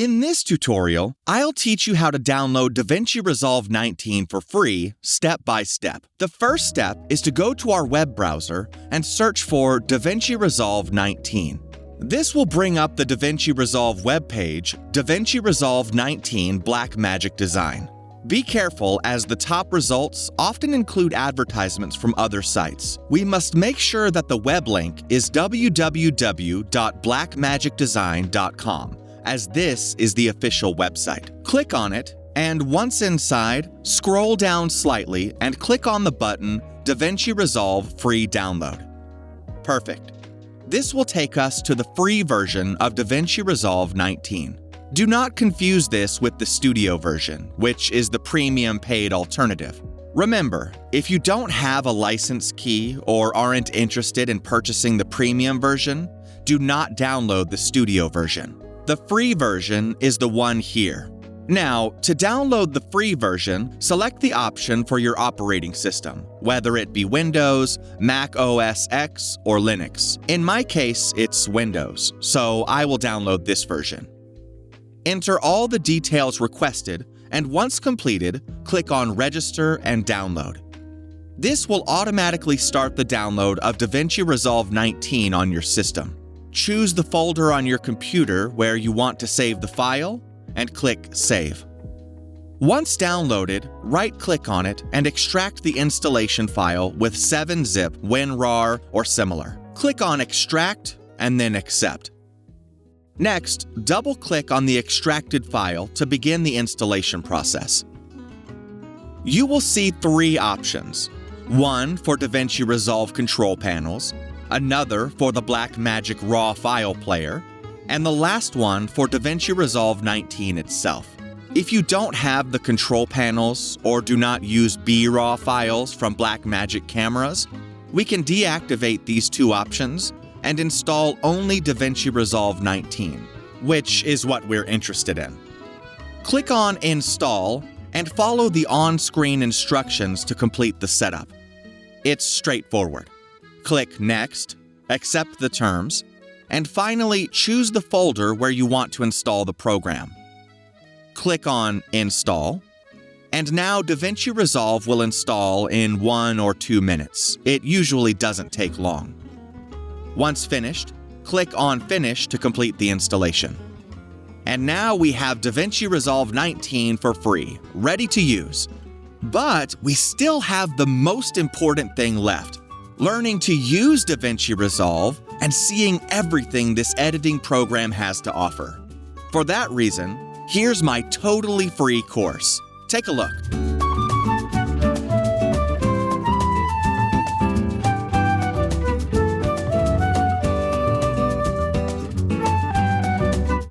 In this tutorial, I'll teach you how to download Davinci Resolve 19 for free, step by step. The first step is to go to our web browser and search for Davinci Resolve 19. This will bring up the Davinci Resolve webpage, Davinci Resolve 19 Blackmagic Design. Be careful, as the top results often include advertisements from other sites. We must make sure that the web link is www.blackmagicdesign.com, as this is the official website. Click on it, and once inside, scroll down slightly and click on the button Davinci Resolve Free Download. Perfect. This will take us to the free version of Davinci Resolve 19. Do not confuse this with the Studio version, which is the premium paid alternative. Remember, if you don't have a license key or aren't interested in purchasing the premium version, do not download the Studio version. The free version is the one here. Now, to download the free version, select the option for your operating system, whether it be Windows, Mac OS X, or Linux. In my case, it's Windows, so I will download this version. Enter all the details requested, and once completed, click on Register and Download. This will automatically start the download of Davinci Resolve 19 on your system. Choose the folder on your computer where you want to save the file, and click Save. Once downloaded, right-click on it and extract the installation file with 7-zip, WinRAR, or similar. Click on Extract and then Accept. Next, double-click on the extracted file to begin the installation process. You will see 3 options: one for Davinci Resolve control panels, another for the Blackmagic RAW file player, and the last one for Davinci Resolve 19 itself. If you don't have the control panels or do not use BRAW files from Blackmagic cameras, we can deactivate these 2 options and install only Davinci Resolve 19, which is what we're interested in. Click on Install and follow the on-screen instructions to complete the setup. It's straightforward. Click Next, accept the terms, and finally choose the folder where you want to install the program. Click on Install, and now Davinci Resolve will install in 1 or 2 minutes. It usually doesn't take long. Once finished, click on Finish to complete the installation. And now we have Davinci Resolve 19 for free, ready to use. But we still have the most important thing left: learning to use Davinci Resolve and seeing everything this editing program has to offer. For that reason, here's my totally free course. Take a look.